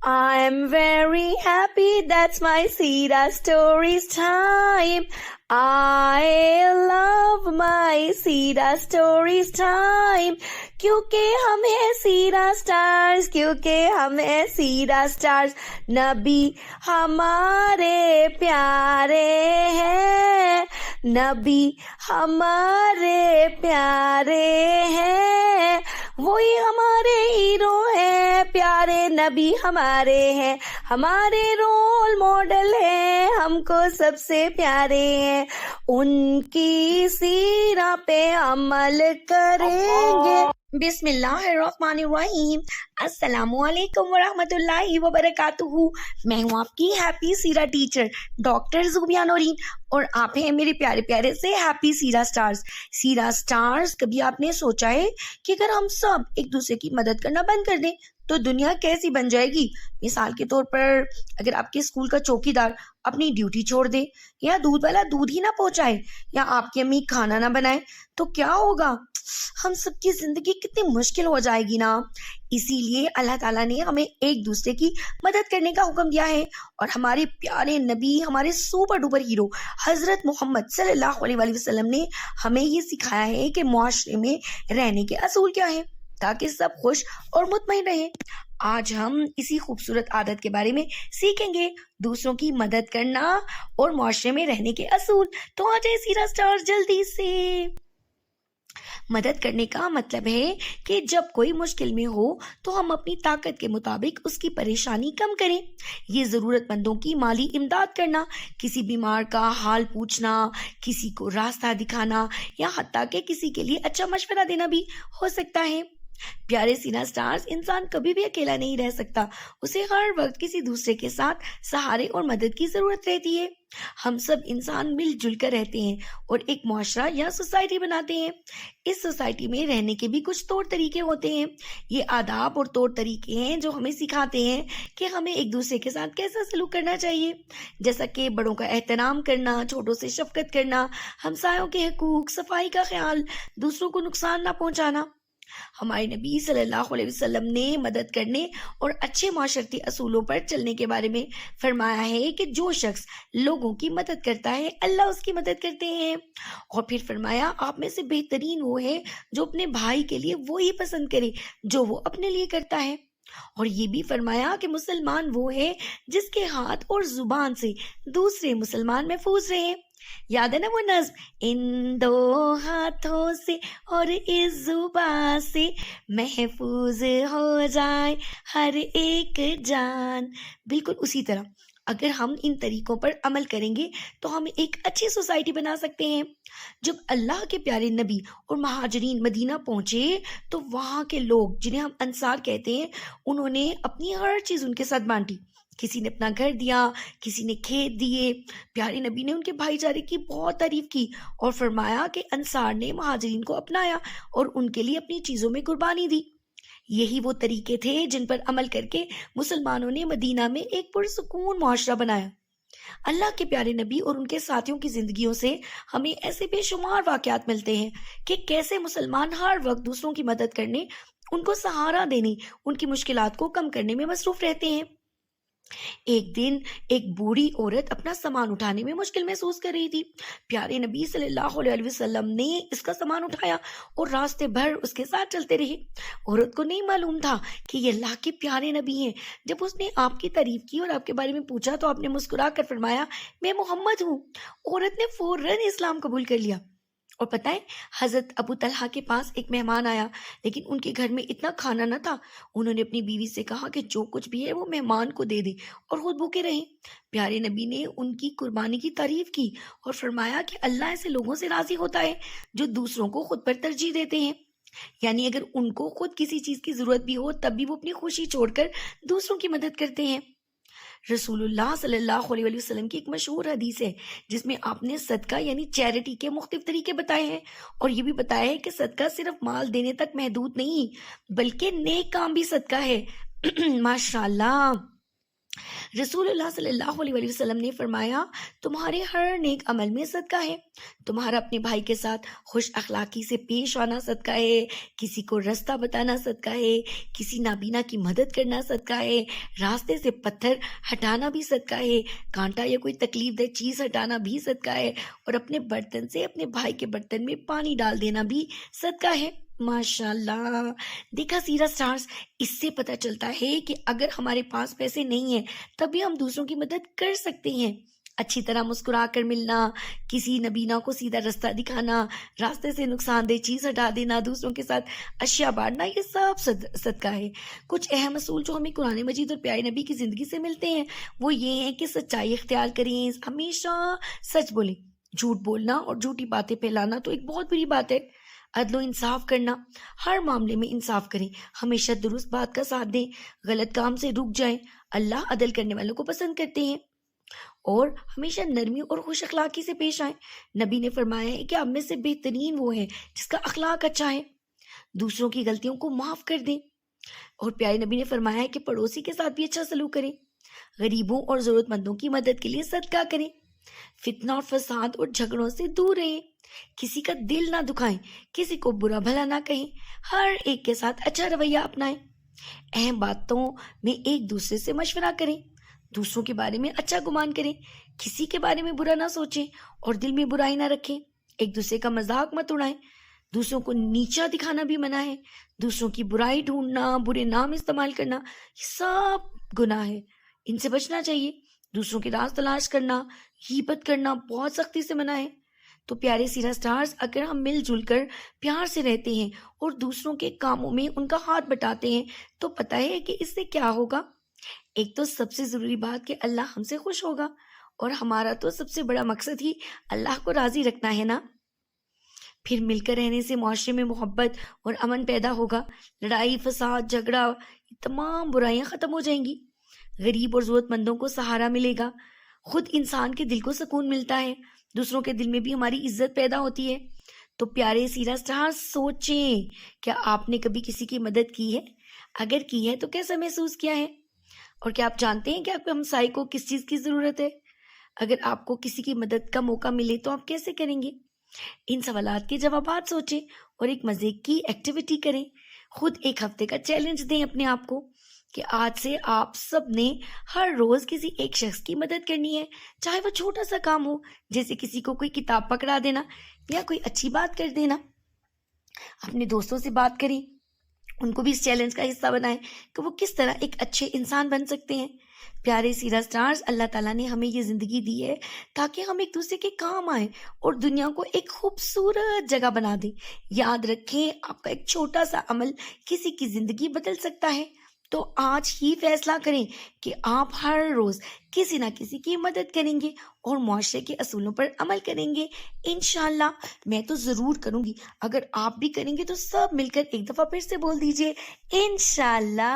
I'm very happy, that's my Sira Stories time. I love my Sira Stories time. کیونکہ ہم ہیں سیرا stars, کیونکہ ہم ہیں سیرا سٹارز. نبی ہمارے پیارے ہیں، نبی ہمارے پیارے ہیں، وہی ہمارے ہیرو ہیں، پیارے نبی ہمارے ہیں، ہمارے رول ماڈل ہیں، ہم کو سب سے پیارے ہیں. ان کی سیرہ پہ عمل کریں گے. بسم اللہ الرحمن الرحیم. السلام علیکم ورحمۃ اللہ وبرکاتہ. میں ہوں آپ کی ہیپی سیرا ٹیچر ڈاکٹر زوبیہ نورین، اور آپ ہیں میرے پیارے پیارے سے ہیپی سیرا سٹارز. سیرا سٹارز، کبھی آپ نے سوچا ہے کہ اگر ہم سب ایک دوسرے کی مدد کرنا بند کر دیں تو دنیا کیسی بن جائے گی؟ مثال کے طور پر اگر آپ کے اسکول کا چوکی دار اپنی ڈیوٹی چھوڑ دے، یا دودھ والا دودھ ہی نہ پہنچائے، یا آپ کی امی کھانا نہ بنائے، تو کیا ہوگا؟ ہم سب کی زندگی کتنی مشکل ہو جائے گی نا. اسی لیے اللہ تعالیٰ نے ہمیں ایک دوسرے کی مدد کرنے کا حکم دیا ہے، اور ہمارے پیارے نبی، ہمارے سپر ڈوپر ہیرو حضرت محمد صلی اللہ علیہ وآلہ وسلم نے ہمیں یہ سکھایا ہے کہ معاشرے میں رہنے کے اصول کیا ہیں تاکہ سب خوش اور مطمئن رہیں. آج ہم اسی خوبصورت عادت کے بارے میں سیکھیں گے، دوسروں کی مدد کرنا اور معاشرے میں رہنے کے اصول. تو آ جائے سیرا سٹار جلدی سے. مدد کرنے کا مطلب ہے کہ جب کوئی مشکل میں ہو تو ہم اپنی طاقت کے مطابق اس کی پریشانی کم کریں. یہ ضرورت مندوں کی مالی امداد کرنا، کسی بیمار کا حال پوچھنا، کسی کو راستہ دکھانا، یا حتیٰ کہ کسی کے لیے اچھا مشورہ دینا بھی ہو سکتا ہے. پیارے سینا سٹارز، انسان کبھی بھی اکیلا نہیں رہ سکتا، اسے ہر وقت کسی دوسرے کے ساتھ سہارے اور مدد کی ضرورت رہتی ہے. ہم سب انسان مل جل کر رہتے ہیں اور ایک معاشرہ یا سوسائٹی بناتے ہیں. اس سوسائٹی میں رہنے کے بھی کچھ طور طریقے ہوتے ہیں. یہ آداب اور طور طریقے ہیں جو ہمیں سکھاتے ہیں کہ ہمیں ایک دوسرے کے ساتھ کیسا سلوک کرنا چاہیے، جیسا کہ بڑوں کا احترام کرنا، چھوٹوں سے شفقت کرنا، ہمسایوں کے حقوق، صفائی کا خیال، دوسروں کو نقصان نہ پہنچانا. ہمارے نبی صلی اللہ علیہ وسلم نے مدد کرنے اور اچھے معاشرتی اصولوں پر چلنے کے بارے میں فرمایا ہے کہ جو شخص لوگوں کی مدد کرتا ہے اللہ اس کی مدد کرتے ہیں. اور پھر فرمایا آپ میں سے بہترین وہ ہے جو اپنے بھائی کے لیے وہی پسند کرے جو وہ اپنے لیے کرتا ہے. اور یہ بھی فرمایا کہ مسلمان وہ ہے جس کے ہاتھ اور زبان سے دوسرے مسلمان محفوظ رہیں. یاد ہے نا وہ نظم، ان دو ہاتھوں سے اور اس زبان سے محفوظ ہو جائے ہر ایک جان. بالکل اسی طرح اگر ہم ان طریقوں پر عمل کریں گے تو ہم ایک اچھی سوسائٹی بنا سکتے ہیں. جب اللہ کے پیارے نبی اور مہاجرین مدینہ پہنچے تو وہاں کے لوگ جنہیں ہم انصار کہتے ہیں، انہوں نے اپنی ہر چیز ان کے ساتھ بانٹی. کسی نے اپنا گھر دیا، کسی نے کھیت دیے. پیارے نبی نے ان کے بھائی چارے کی بہت تعریف کی اور فرمایا کہ انصار نے مہاجرین کو اپنایا اور ان کے لیے اپنی چیزوں میں قربانی دی. یہی وہ طریقے تھے جن پر عمل کر کے مسلمانوں نے مدینہ میں ایک پرسکون معاشرہ بنایا. اللہ کے پیارے نبی اور ان کے ساتھیوں کی زندگیوں سے ہمیں ایسے بے شمار واقعات ملتے ہیں کہ کیسے مسلمان ہر وقت دوسروں کی مدد کرنے، ان کو سہارا دینے، ان کی مشکلات کو کم کرنے میں مصروف رہتے ہیں. ایک دن ایک بوڑھی عورت اپنا سامان اٹھانے میں مشکل محسوس کر رہی تھی. پیارے نبی صلی اللہ علیہ وسلم نے اس کا سامان اٹھایا اور راستے بھر اس کے ساتھ چلتے رہے. عورت کو نہیں معلوم تھا کہ یہ اللہ کے پیارے نبی ہیں. جب اس نے آپ کی تعریف کی اور آپ کے بارے میں پوچھا تو آپ نے مسکرا کر فرمایا، میں محمد ہوں. عورت نے فوراً اسلام قبول کر لیا. اور پتہ ہے حضرت ابو طلحہ کے پاس ایک مہمان آیا، لیکن ان کے گھر میں اتنا کھانا نہ تھا. انہوں نے اپنی بیوی سے کہا کہ جو کچھ بھی ہے وہ مہمان کو دے دے اور خود بھوکے رہیں. پیارے نبی نے ان کی قربانی کی تعریف کی اور فرمایا کہ اللہ ایسے لوگوں سے راضی ہوتا ہے جو دوسروں کو خود پر ترجیح دیتے ہیں. یعنی اگر ان کو خود کسی چیز کی ضرورت بھی ہو تب بھی وہ اپنی خوشی چھوڑ کر دوسروں کی مدد کرتے ہیں. رسول اللہ صلی اللہ علیہ وسلم کی ایک مشہور حدیث ہے جس میں آپ نے صدقہ یعنی چیریٹی کے مختلف طریقے بتائے ہیں، اور یہ بھی بتایا ہے کہ صدقہ صرف مال دینے تک محدود نہیں بلکہ نیک کام بھی صدقہ ہے. ماشاء اللہ. رسول اللہ صلی اللہ علیہ وسلم نے فرمایا تمہارے ہر نیک عمل میں صدقہ ہے، تمہارا اپنے بھائی کے ساتھ خوش اخلاقی سے پیش آنا صدقہ ہے، کسی کو رستہ بتانا صدقہ ہے، کسی نابینا کی مدد کرنا صدقہ ہے، راستے سے پتھر ہٹانا بھی صدقہ ہے، کانٹا یا کوئی تکلیف دہ چیز ہٹانا بھی صدقہ ہے، اور اپنے برتن سے اپنے بھائی کے برتن میں پانی ڈال دینا بھی صدقہ ہے۔ ماشاء اللہ، دیکھا سیرت سٹارز، اس سے پتہ چلتا ہے کہ اگر ہمارے پاس پیسے نہیں ہیں تب بھی ہم دوسروں کی مدد کر سکتے ہیں۔ اچھی طرح مسکرا کر ملنا، کسی نبینا کو سیدھا رستہ دکھانا، راستے سے نقصان دہ چیز ہٹا دینا، دوسروں کے ساتھ اشیاء بانٹنا، یہ سب صدقہ ہے۔ کچھ اہم اصول جو ہمیں قرآن مجید اور پیارے نبی کی زندگی سے ملتے ہیں وہ یہ ہیں کہ سچائی اختیار کریں، ہمیشہ سچ بولیں۔ جھوٹ بولنا اور جھوٹی باتیں پھیلانا تو ایک بہت بری بات ہے۔ عدل و انصاف کرنا، ہر معاملے میں انصاف کریں، ہمیشہ درست بات کا ساتھ دیں، غلط کام سے رک جائیں، اللہ عدل کرنے والوں کو پسند کرتے ہیں، اور ہمیشہ نرمی اور خوش اخلاقی سے پیش آئیں۔ نبی نے فرمایا ہے کہ آپ میں سے بہترین وہ ہے جس کا اخلاق اچھا ہے، دوسروں کی غلطیوں کو معاف کر دیں، اور پیارے نبی نے فرمایا ہے کہ پڑوسی کے ساتھ بھی اچھا سلوک کریں، غریبوں اور ضرورت مندوں کی مدد کے لیے صدقہ کریں، فتنہ اور فساد اور جھگڑوں سے دور رہیں، کسی کا دل نہ دکھائیں، کسی کو برا بھلا نہ کہیں، ہر ایک کے ساتھ اچھا رویہ اپنائیں، اہم باتوں میں ایک دوسرے سے مشورہ کریں، دوسروں کے بارے میں اچھا گمان کریں، کسی کے بارے میں برا نہ سوچیں اور دل میں برائی نہ رکھیں، ایک دوسرے کا مذاق مت اڑائیں، دوسروں کو نیچا دکھانا بھی منع ہے، دوسروں کی برائی ڈھونڈنا، برے نام استعمال کرنا، یہ سب گناہ ہے، ان سے بچنا چاہیے۔ دوسروں کے راز تلاش کرنا، غیبت کرنا بہت سختی سے منع ہے۔ تو پیارے سیرت سٹارز، اگر ہم مل جل کر پیار سے رہتے ہیں اور دوسروں کے کاموں میں ان کا ہاتھ بٹاتے ہیں تو پتہ ہے کہ اس سے کیا ہوگا؟ ایک تو سب سے ضروری بات کہ اللہ ہم سے خوش ہوگا، اور ہمارا تو سب سے بڑا مقصد ہی اللہ کو راضی رکھنا ہے نا۔ پھر مل کر رہنے سے معاشرے میں محبت اور امن پیدا ہوگا، لڑائی فساد جھگڑا تمام برائیاں ختم ہو جائیں گی، غریب اور ضرورت مندوں کو سہارا ملے گا، خود انسان کے دل کو سکون ملتا ہے، دوسروں کے دل میں بھی ہماری عزت پیدا ہوتی ہے۔ تو پیارے سیرت سٹار، سوچیں کیا آپ نے کبھی کسی کی مدد کی ہے؟ اگر کی ہے تو کیسا محسوس کیا ہے؟ اور کیا آپ جانتے ہیں کہ آپ کے ہمسائے کو کس چیز کی ضرورت ہے؟ اگر آپ کو کسی کی مدد کا موقع ملے تو آپ کیسے کریں گے؟ ان سوالات کے جوابات سوچیں اور ایک مزے کی ایکٹیویٹی کریں، خود ایک ہفتے کا چیلنج دیں اپنے آپ کو کہ آج سے آپ سب نے ہر روز کسی ایک شخص کی مدد کرنی ہے، چاہے وہ چھوٹا سا کام ہو، جیسے کسی کو کوئی کتاب پکڑا دینا یا کوئی اچھی بات کر دینا۔ اپنے دوستوں سے بات کریں، ان کو بھی اس چیلنج کا حصہ بنائیں کہ وہ کس طرح ایک اچھے انسان بن سکتے ہیں۔ پیارے سیرت سٹارز، اللہ تعالیٰ نے ہمیں یہ زندگی دی ہے تاکہ ہم ایک دوسرے کے کام آئیں اور دنیا کو ایک خوبصورت جگہ بنا دیں۔ یاد رکھیں، آپ کا ایک چھوٹا سا عمل کسی کی زندگی بدل سکتا ہے۔ تو آج ہی فیصلہ کریں کہ آپ ہر روز کسی نہ کسی کی مدد کریں گے اور معاشرے کے اصولوں پر عمل کریں گے۔ انشاءاللہ میں تو ضرور کروں گی، اگر آپ بھی کریں گے تو سب مل کر ایک دفعہ پھر سے بول دیجئے انشاءاللہ۔